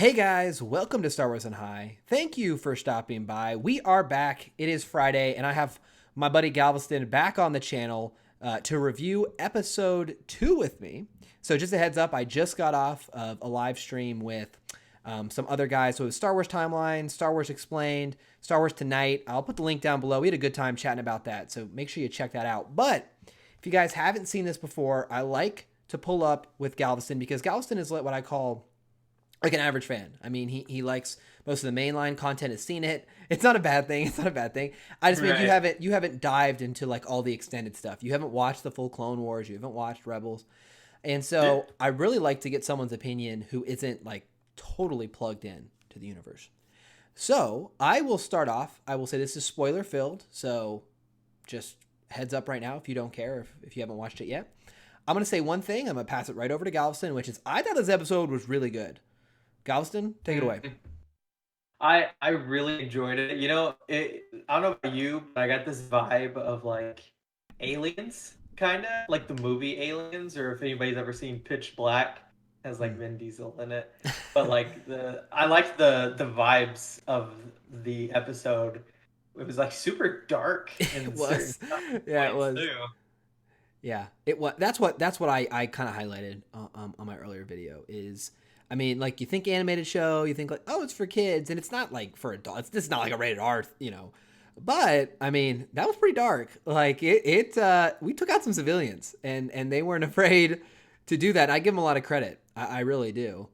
Hey guys, welcome to Star Wars and High. Thank you for stopping by. We are back. It is Friday, and I have my buddy Galveston back on the channel to review episode 2 with me. So, just a heads up, I just got off of a live stream with some other guys. So, it was Star Wars Timeline, Star Wars Explained, Star Wars Tonight. I'll put the link down below. We had a good time chatting about that, so make sure you check that out. But if you guys haven't seen this before, I like to pull up with Galveston because Galveston is what I call like an average fan. I mean, he likes most of the mainline content, has seen it. It's not a bad thing. It's not a bad thing. I just mean you haven't dived into like all the extended stuff. You haven't watched the full Clone Wars. You haven't watched Rebels. And so I really like to get someone's opinion who isn't like totally plugged in to the universe. So I will start off. I will say this is spoiler filled. So just heads up right now if you don't care, if you haven't watched it yet. I'm going to say one thing. I'm going to pass it right over to Galveston, which is I thought this episode was really good. Galveston, take it away. I really enjoyed it. I don't know about you, but I got this vibe of like Aliens, kind of like the movie Aliens, or if anybody's ever seen Pitch Black, has like Vin Diesel in it. But like I liked the vibes of the episode. It was like super dark It in certain was, yeah, it points was. too. Yeah, it was. That's what I kind of highlighted on my earlier video is. I mean, like you think animated show, you think like, oh, it's for kids, and it's not like for adults. It's not like a rated R, you know. But I mean, that was pretty dark. Like we took out some civilians, and they weren't afraid to do that. I give them a lot of credit. I really do.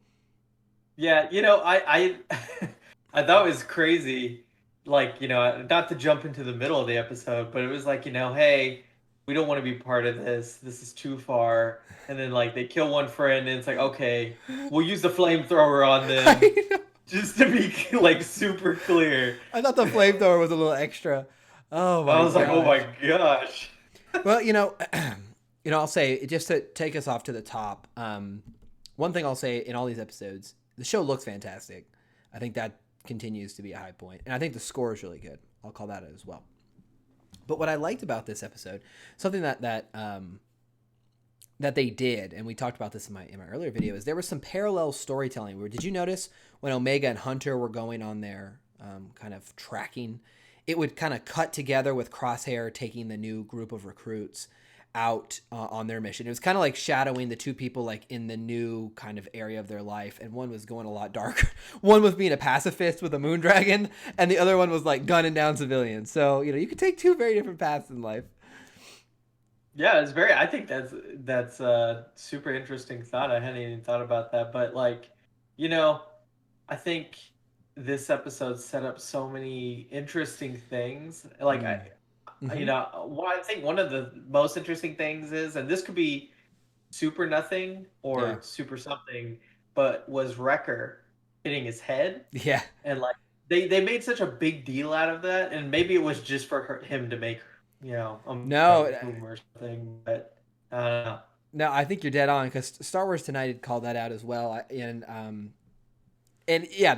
Yeah, I thought it was crazy. Like, not to jump into the middle of the episode, but it was like, hey, we don't want to be part of this. This is too far. And then like they kill one friend, and it's like, okay, we'll use the flamethrower on them, just to be like super clear. I thought the flamethrower was a little extra. Oh I my was like, oh gosh. my gosh. Well, I'll say just to take us off to the top. One thing I'll say in all these episodes, the show looks fantastic. I think that continues to be a high point, and I think the score is really good. I'll call that as well. But what I liked about this episode, something that they did, and we talked about this in my earlier video, is there was some parallel storytelling. Where did you notice when Omega and Hunter were going on their kind of tracking, it would kind of cut together with Crosshair taking the new group of recruits out on their mission. It was kind of like shadowing the two people like in the new kind of area of their life, and one was going a lot darker. One was being a pacifist with a moon dragon, and the other one was like gunning down civilians. So you could take two very different paths in life. Yeah, it's very. I think that's a super interesting thought. I hadn't even thought about that, but like, you know, I think this episode set up so many interesting things. Like Mm-hmm. I think one of the most interesting things is, and this could be super nothing Yeah. or super something, but was Wrecker hitting his head, Yeah. and like they made such a big deal out of that, and maybe it was just for him to make a No. boom or something, but I don't know. No, I think you're dead on because Star Wars Tonight had called that out as well, and yeah,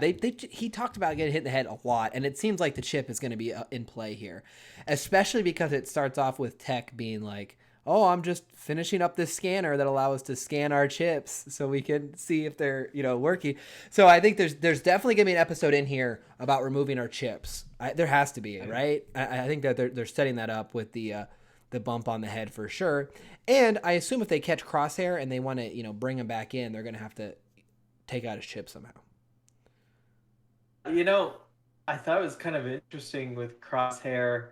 he talked about getting hit in the head a lot, and it seems like the chip is going to be in play here, especially because it starts off with Tech being like, "Oh, I'm just finishing up this scanner that allows us to scan our chips so we can see if they're working." So I think there's definitely going to be an episode in here about removing our chips. There has to be, right? I think that they're setting that up with the bump on the head for sure. And I assume if they catch Crosshair and they want to bring him back in, they're going to have to take out his chip somehow. You know, I thought it was kind of interesting with Crosshair.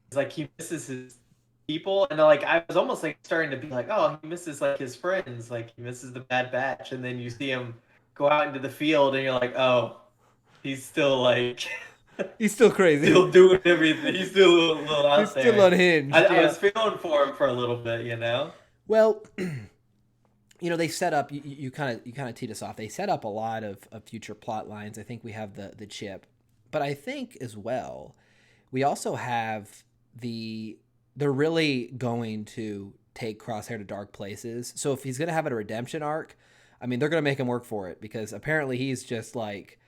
It's like he misses his people, and like I was almost like starting to be like, oh, he misses like his friends, like he misses the Bad Batch, and then you see him go out into the field, and you're like, oh, he's still like He's still crazy. still doing everything. He's still a little He's out still there. unhinged. I Yeah. was feeling for him for a little bit. Well, they set up. You kind of teed us off. They set up a lot of future plot lines. I think we have the chip, but I think as well, we also have they're really going to take Crosshair to dark places. So if he's going to have a redemption arc, I mean, they're going to make him work for it because apparently he's just like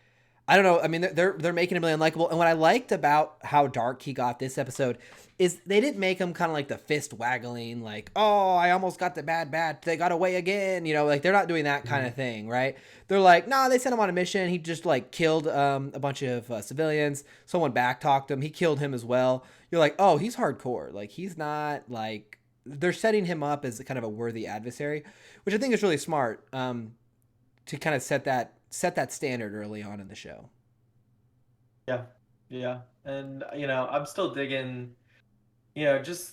I don't know. I mean, they're making him really unlikable. And what I liked about how dark he got this episode is they didn't make him kind of like the fist waggling, like, oh, I almost got the bad batch. They got away again. You know, like they're not doing that kind of thing, right? They're like, nah, they sent him on a mission. He just like killed a bunch of civilians. Someone backtalked him. He killed him as well. You're like, oh, he's hardcore. Like he's not like they're setting him up as kind of a worthy adversary, which I think is really smart to kind of set that standard early on in the show. Yeah, yeah, and I'm still digging. Just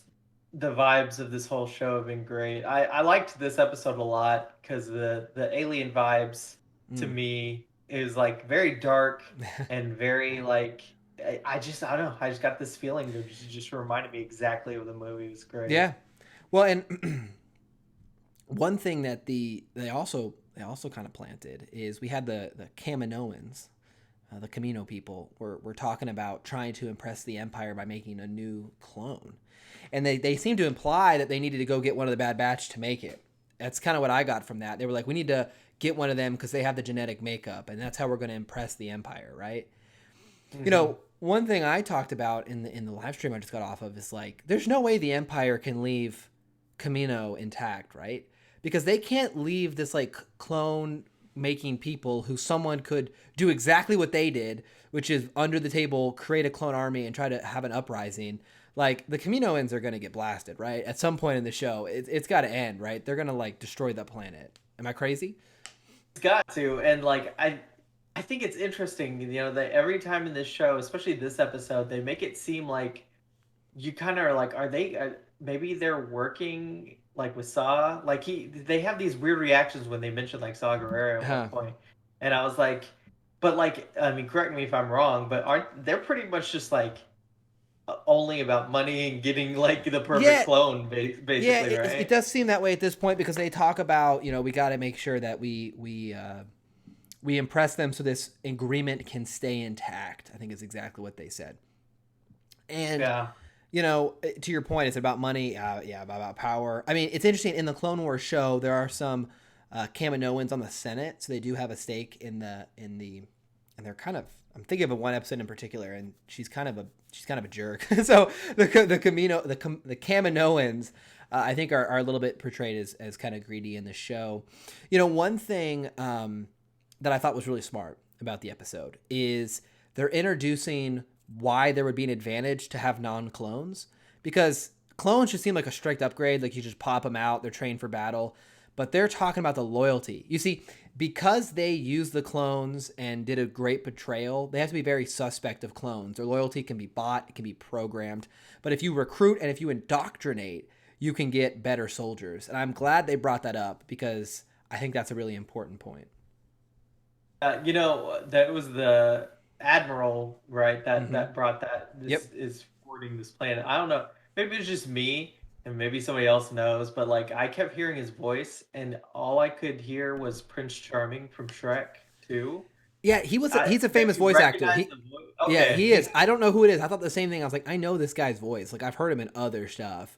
the vibes of this whole show have been great. I liked this episode a lot because the alien vibes to me is like very dark and very like I don't know. I just got this feeling that just reminded me exactly of the movie. It was great. Yeah. Well, and one thing that they also kind of planted is we had the Kaminoans, the Camino people were talking about trying to impress the Empire by making a new clone. And they seemed to imply that they needed to go get one of the Bad Batch to make it. That's kind of what I got from that. They were like, we need to get one of them because they have the genetic makeup, and that's how we're going to impress the Empire, right? Mm-hmm. You know, one thing I talked about in the live stream I just got off of is like, there's no way the Empire can leave Camino intact, right? Because they can't leave this like clone making people who someone could do exactly what they did, which is under the table create a clone army and try to have an uprising. Like the Kaminoans are going to get blasted, right? At some point in the show, it's got to end, right? They're going to like destroy the planet. Am I crazy? It's got to. And like I think it's interesting, that every time in this show, especially this episode, they make it seem like you kind of are like, maybe they're working like with Saw. Like they have these weird reactions when they mention like Saw Gerrera at one point, and I was like, but like, I mean, correct me if I'm wrong, but they're pretty much just like only about money and getting like the perfect clone, basically, yeah, right? It does seem that way at this point because they talk about we got to make sure that we impress them so this agreement can stay intact. I think is exactly what they said, and. Yeah. To your point, it's about money. About power. I mean, it's interesting. In the Clone Wars show, there are some Kaminoans on the Senate, so they do have a stake in and they're kind of. I'm thinking of one episode in particular, and she's kind of a jerk. So the Kaminoans, I think are a little bit portrayed as kind of greedy in the show. One thing that I thought was really smart about the episode is they're introducing why there would be an advantage to have non-clones, because clones just seem like a strict upgrade. Like you just pop them out, they're trained for battle, but they're talking about the loyalty. You see, because they used the clones and did a great portrayal, they have to be very suspect of clones. Their loyalty can be bought, it can be programmed, but if you recruit and if you indoctrinate, you can get better soldiers. And I'm glad they brought that up because I think that's a really important point. That was the Admiral, right? That brought that. This is supporting this planet. I don't know. Maybe it's just me, and maybe somebody else knows. But like, I kept hearing his voice, and all I could hear was Prince Charming from Shrek 2. Yeah, he's a famous voice actor. Yeah, he is. I don't know who it is. I thought the same thing. I was like, I know this guy's voice. Like I've heard him in other stuff.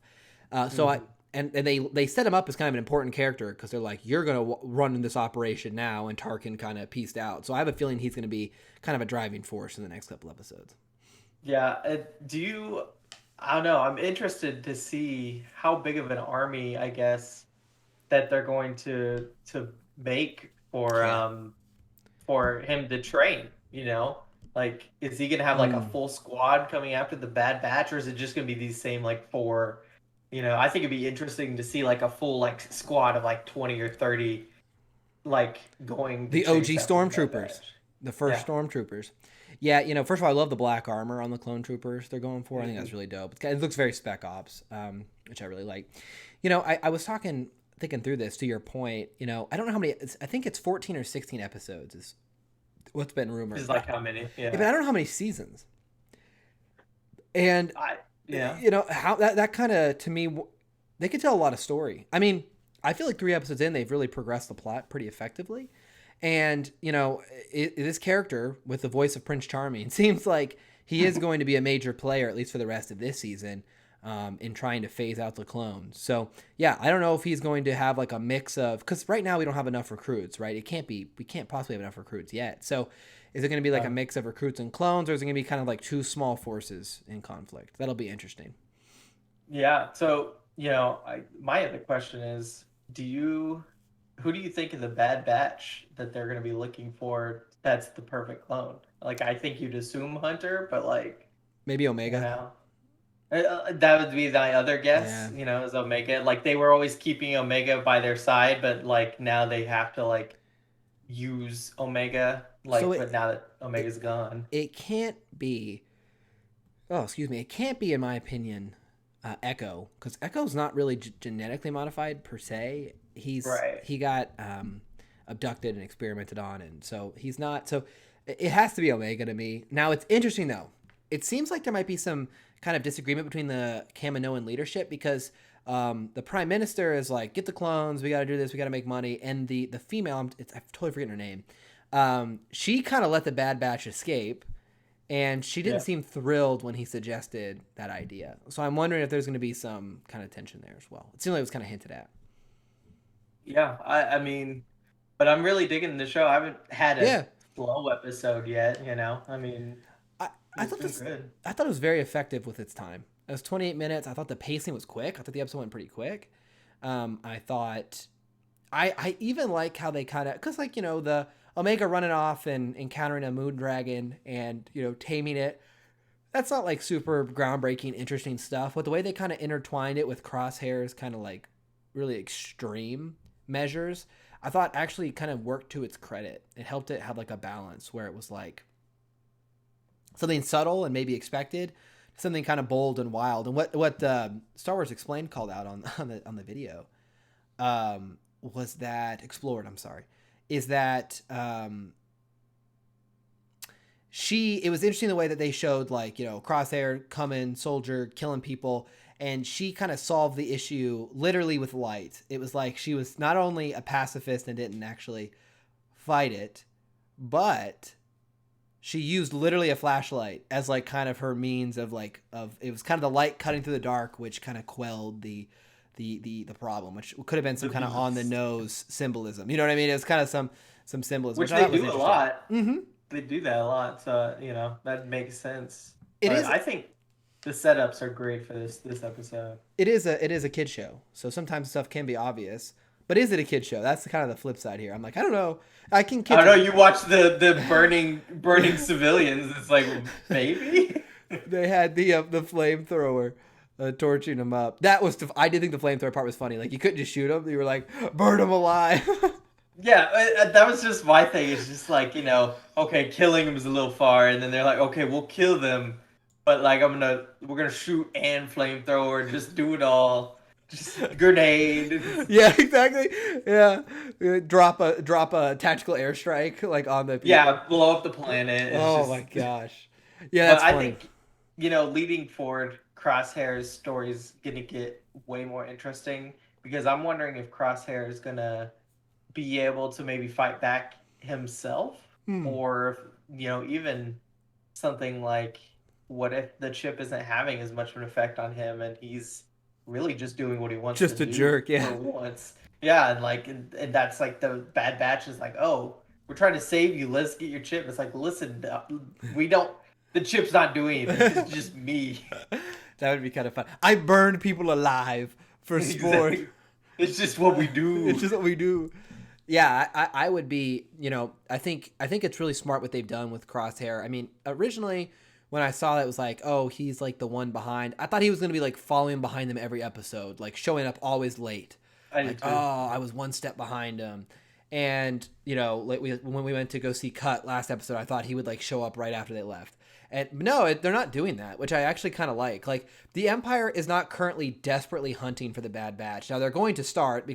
And they set him up as kind of an important character because they're like, you're going to run in this operation now, and Tarkin kind of pieced out. So I have a feeling he's going to be kind of a driving force in the next couple episodes. Yeah. I don't know. I'm interested to see how big of an army, I guess, that they're going to make for him to train, Like, is he going to have like a full squad coming after the Bad Batch, or is it just going to be these same like 4? I think it'd be interesting to see like a full like squad of like 20 or 30, like going the OG stormtroopers, the first stormtroopers. Yeah, first of all, I love the black armor on the clone troopers they're going for. I think that's really dope. It looks very Spec Ops, which I really like. I was thinking through this to your point. I don't know how many. I think it's 14 or 16 episodes is what's been rumored. It's like how many? Yeah, but I don't know how many seasons. And yeah, how that kind of, to me, they could tell a lot of story. I mean, I feel like 3 episodes in, they've really progressed the plot pretty effectively. And, this character with the voice of Prince Charming seems like he is going to be a major player, at least for the rest of this season. in trying to phase out the clones. So yeah, I don't know if he's going to have like a mix of, because right now we don't have enough recruits, right? We can't possibly have enough recruits yet. So is it going to be like a mix of recruits and clones, or is it going to be kind of like two small forces in conflict? That'll be interesting. Yeah. So, my other question is, who do you think of the Bad Batch that they're going to be looking for? That's the perfect clone. Like, I think you'd assume Hunter, but like, Maybe you Omega. know, that would be my other guess. Yeah. Is Omega. Like, they were always keeping Omega by their side, but like now they have to like use Omega. So Like, but now that it Omega's gone, it can't be. Oh, excuse me. It can't be, in my opinion, Echo, because Echo's not really genetically modified per se. right? He got abducted and experimented on, and so he's not. So it has to be Omega to me. Now it's interesting though. It seems like there might be some kind of disagreement between the Kaminoan leadership because the prime minister is like, "Get the clones. We got to do this. We got to make money." And the female, I'm totally forgetting her name. She kind of let the Bad Batch escape, and she didn't Yeah. seem thrilled when he suggested that idea. So I'm wondering if there's going to be some kind of tension there as well. It seemed like it was kind of hinted at. Yeah. I mean, but I'm really digging the show. I haven't had a Yeah, slow episode yet. I mean, I, I it's thought been this. good. I thought it was very effective with its time. It was 28 minutes. I thought the pacing was quick. I thought the episode went pretty quick. I thought I even like how they kind of, because like the Omega running off and encountering a moon dragon and taming it. That's not like super groundbreaking, interesting stuff. But the way they kind of intertwined it with Crosshair's kind of like really extreme measures, I thought actually kind of worked to its credit. It helped it have like a balance where it was like something subtle and maybe expected, something kind of bold and wild. And what Star Wars Explained called out on the video was that explored. I'm sorry, is that it was interesting the way that they showed like Crosshair coming, soldier killing people, and she kind of solved the issue literally with light. It was like she was not only a pacifist and didn't actually fight it, but she used literally a flashlight as like kind of her means of it was kind of the light cutting through the dark, which kind of quelled the problem, which could have been some The kind of on the beast, nose symbolism. You know what I mean? It was kind of some symbolism, which which I they thought was do a interesting. lot. Mm-hmm. They do that a lot, so that makes sense. It But is I think the setups are great for this episode. it is a kid show, so sometimes stuff can be obvious. But is it a kid show? That's the kind of the flip side here. I'm like, I don't know. I can I kids. don't know. You watch the burning civilians. It's like maybe. They had the flamethrower torching them up. That was I did think the flamethrower part was funny. Like you couldn't just shoot them. You were like, burn them alive. Yeah, that was just my thing. It's just like okay, killing them is a little far, and then they're like, okay, we'll kill them, but like we're gonna shoot and flamethrower, just do it all, just grenade. Yeah, exactly. Yeah, drop a tactical airstrike like on the people. Yeah, blow up the planet. It's Oh just. my gosh. Yeah, But that's I funny. think, leading forward, Crosshair's story is gonna get way more interesting because I'm wondering if Crosshair is gonna be able to maybe fight back himself, Hmm. or if, even something like, what if the chip isn't having as much of an effect on him and he's really just doing what he wants to Just a do jerk. Yeah. for once? Yeah, and like, and that's like the Bad Batch is like, oh, we're trying to save you. Let's get your chip. It's like, listen, we don't. The chip's not doing anything. It's just me. That would be kind of fun. I burned people alive for sport. Exactly. It's just what we It's do. just what we do. Yeah, I would be, I think it's really smart what they've done with Crosshair. I mean, originally when I saw that, it was like, oh, he's like the one behind. I thought he was going to be like following behind them every episode, like showing up always late. I do Like, too. oh, I was one step behind him. And, like when we went to go see Cut last episode, I thought he would like show up right after they left. And no, they're not doing that, which I actually kind of like. Like, the Empire is not currently desperately hunting for the Bad Batch. Now, they're going to start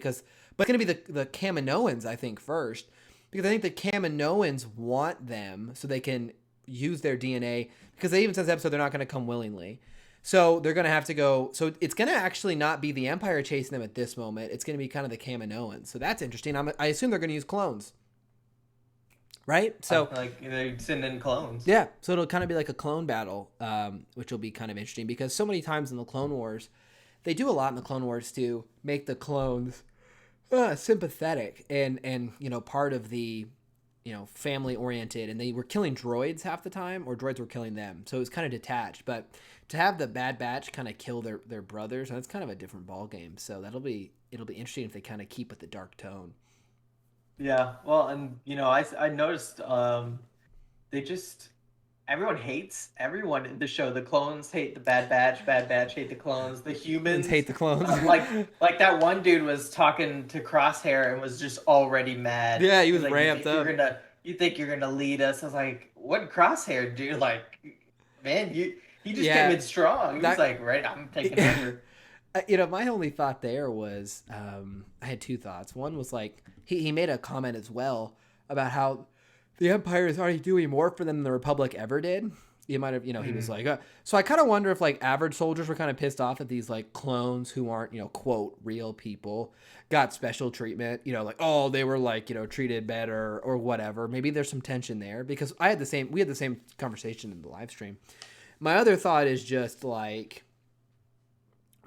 but it's going to be the Kaminoans, I think, first. Because I think the Kaminoans want them so they can use their DNA. Because they even said this episode they're not going to come willingly. So they're going to have to go. So it's going to actually not be the Empire chasing them at this moment. It's going to be kind of the Kaminoans. So that's interesting. I assume they're going to use clones. right? So Like they send in clones. yeah, so it'll kind of be like a clone battle, which will be kind of interesting because so many times in the Clone Wars, they do a lot in the Clone Wars to make the clones sympathetic and part of the family oriented, and they were killing droids half the time, or droids were killing them, so it was kind of detached. But to have the Bad Batch kind of kill their brothers, that's kind of a different ball game. So it'll be interesting if they kind of keep with the dark tone. Yeah, well, and I noticed they just everyone hates everyone in the show. The clones hate the Bad Batch hate the clones. The Humans hate humans, the clones. like that one dude was talking to Crosshair and was just already mad. Yeah, he He's was like, ramped up. you think you're gonna lead us?" I was like, "What Crosshair, dude? Like, man, he just came Yeah, in strong. He was that like, right, I'm taking over." my only thought there was I had two thoughts. One was like he made a comment as well about how the Empire is already doing more for them than the Republic ever did. You might have, he was like, so I kind of wonder if like average soldiers were kind of pissed off that these like clones who aren't, quote, real people got special treatment, like, oh, they were like, treated better or whatever. Maybe there's some tension there because we had the same conversation in the live stream. My other thought is just like,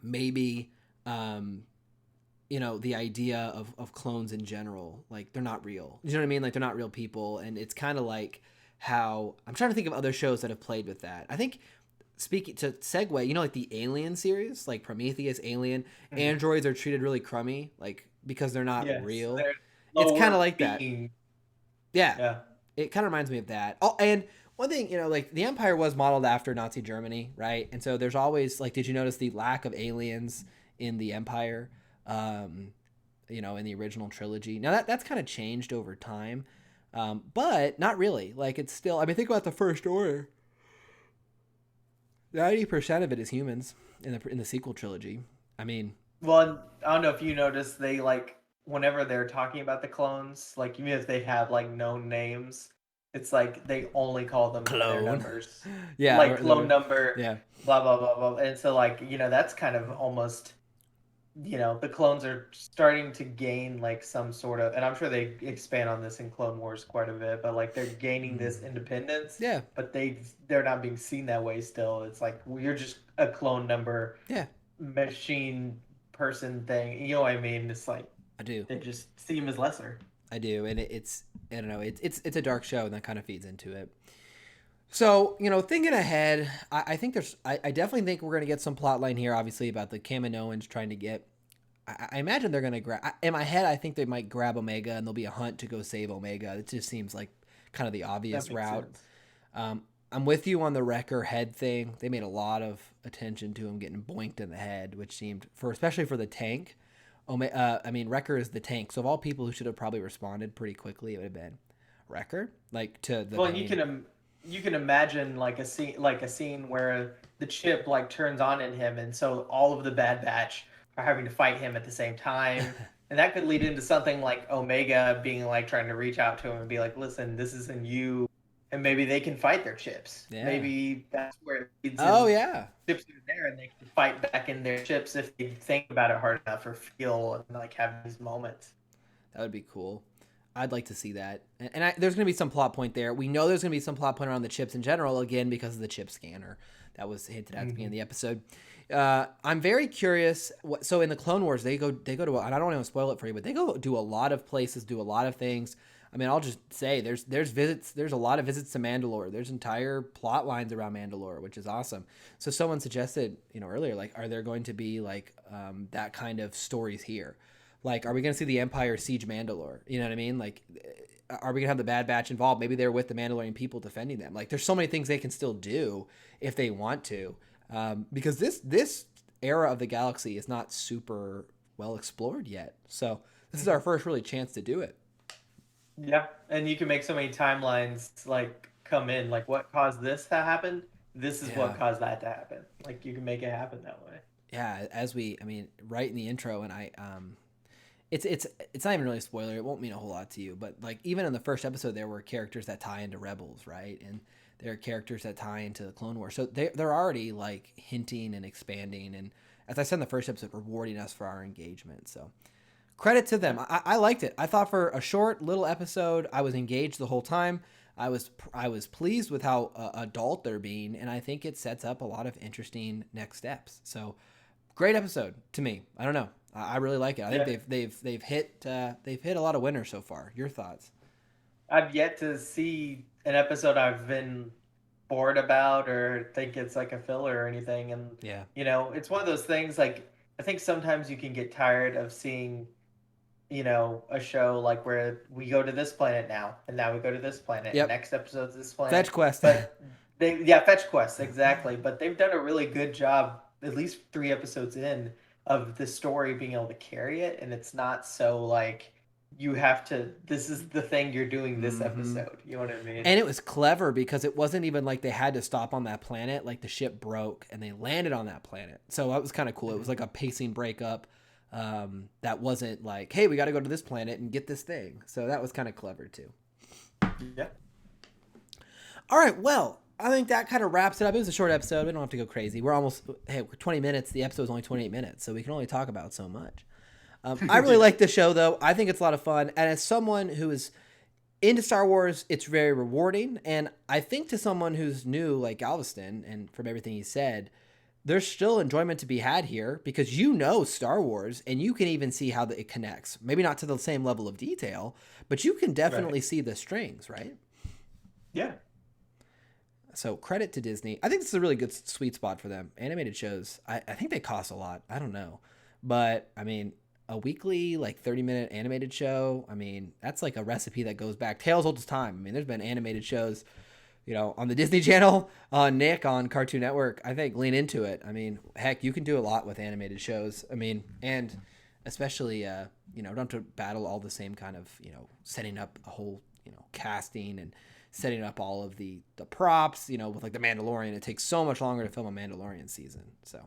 maybe the idea of clones in general, like they're not real, you know what I mean, like they're not real people. And it's kind of like how I'm trying to think of other shows that have played with that. I think, speaking to segue, like the Alien series, like Prometheus, Alien, Mhm. androids are treated really crummy, like because they're not Yes, real. they're It's kind of lower like that. being. Yeah, Yeah. it kind of reminds me of that. Oh, and one thing, like the Empire was modeled after Nazi Germany, right? And so there's always like, did you notice the lack of aliens in the Empire? Um, in the original trilogy. Now that's kind of changed over time, but not really. Like it's still. I mean, think about the First Order. 90% of it is humans in the sequel trilogy. I mean, Well, I don't know if you noticed they like whenever they're talking about the clones, like even if they have like known names, it's like they only call them their clone. numbers, Yeah, like clone number, yeah. blah blah blah blah. And so like that's kind of almost the clones are starting to gain like some sort of, and I'm sure they expand on this in Clone Wars quite a bit, but like they're gaining this independence, Yeah, but they're not being seen that way still. It's like, well, you're just a clone number yeah. machine person thing. You know what I mean? It's like I do. they just see him as lesser. I do, and it's I don't know. It's a dark show, and that kind of feeds into it. So, thinking ahead, I think I definitely think we're going to get some plot line here, obviously, about the Kaminoans trying to get. I imagine they're going to grab. In my head, I think they might grab Omega and there'll be a hunt to go save Omega. It just seems like kind of the That obvious makes route. sense. I'm with you on the Wrecker head thing. They made a lot of attention to him getting boinked in the head, which seemed, especially for the tank. I mean, Wrecker is the tank. So, of all people who should have probably responded pretty quickly, it would have been Wrecker, like to the Well, vein. you can imagine like a scene where the chip like turns on in him, and so all of the Bad Batch are having to fight him at the same time, and that could lead into something like Omega being like trying to reach out to him and be like, "Listen, this isn't you," and maybe they can fight their chips. Yeah. Maybe that's where it leads Oh, in. yeah. Chips are there, and they can fight back in their chips if they think about it hard enough or feel and like have these moments. That would be cool. I'd like to see that. And there's going to be some plot point there. We know there's going to be some plot point around the chips in general, again, because of the chip scanner that was hinted at the beginning of the episode. I'm very curious. So in the Clone Wars, they go to, and I don't want to spoil it for you, but they go do a lot of places, do a lot of things. I mean, I'll just say there's visits. There's a lot of visits to Mandalore. There's entire plot lines around Mandalore, which is awesome. So someone suggested, earlier, like, are there going to be like that kind of stories here? Like, are we going to see the Empire siege Mandalore? You know what I mean? Like, are we going to have the Bad Batch involved? Maybe they're with the Mandalorian people defending them. Like, there's so many things they can still do if they want to, because this era of the galaxy is not super well explored yet. So this is our first really chance to do it. Yeah, and you can make so many timelines like come in, like what caused this to happen? This is Yeah. what caused that to happen. Like you can make it happen that way. Yeah, I mean, right in the intro, and it's not even really a spoiler. It won't mean a whole lot to you, but like even in the first episode, there were characters that tie into Rebels, right? And there are characters that tie into the Clone Wars. So they're already like hinting and expanding, and as I said in the first episode, rewarding us for our engagement. So Credit to them. I liked it. I thought for a short little episode, I was engaged the whole time. I was pleased with how adult they're being, and I think it sets up a lot of interesting next steps. So, great episode to me. I don't know. I really like it. I think they've hit a lot of winners so far. Your thoughts? I've yet to see an episode I've been bored about or think it's like a filler or anything. And Yeah. it's one of those things like I think sometimes you can get tired of seeing, a show like where we go to this planet now, and now we go to this planet, Yep. and next episode's this planet. Fetch quest. But Fetch Quest, exactly. But they've done a really good job, at least 3 episodes in, of the story being able to carry it, and it's not so like you have to. This is the thing you're doing this episode. You know what I mean? And it was clever because it wasn't even like they had to stop on that planet. Like the ship broke and they landed on that planet. So that was kind of cool. It was like a pacing breakup. That wasn't like, hey, we got to go to this planet and get this thing. So that was kind of clever too. Yeah. All right. Well, I think that kind of wraps it up. It was a short episode. We don't have to go crazy. We're 20 minutes. The episode is only 28 minutes. So we can only talk about so much. I really like the show, though. I think it's a lot of fun. And as someone who is into Star Wars, it's very rewarding. And I think to someone who's new, like Galveston, and from everything he said, there's still enjoyment to be had here because Star Wars and you can even see how it connects. Maybe not to the same level of detail, but you can definitely see the strings, right? Yeah. So credit to Disney. I think this is a really good sweet spot for them. Animated shows, I think they cost a lot. I don't know. But, I mean, a weekly, 30-minute animated show, I mean, that's like a recipe that goes back. Tales old as time. I mean, there's been animated shows, on the Disney Channel, on Nick, on Cartoon Network. I think lean into it. I mean, heck, you can do a lot with animated shows. I mean, and especially, don't have to battle all the same kind of, setting up a whole, casting and setting up all of the props, with like the Mandalorian. It takes so much longer to film a Mandalorian season. So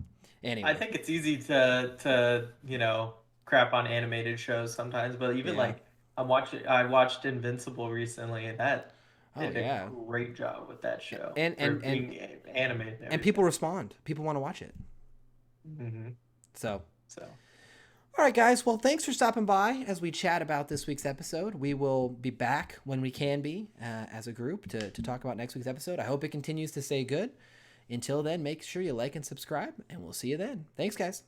anyway. I think it's easy to crap on animated shows sometimes, but even I watched Invincible recently, and that did a great job with that show and being animated and people respond. People want to watch it. Mm-hmm. So all right, guys. Well, thanks for stopping by as we chat about this week's episode. We will be back when we can be as a group to talk about next week's episode. I hope it continues to stay good. Until then, make sure you like and subscribe, and we'll see you then. Thanks, guys.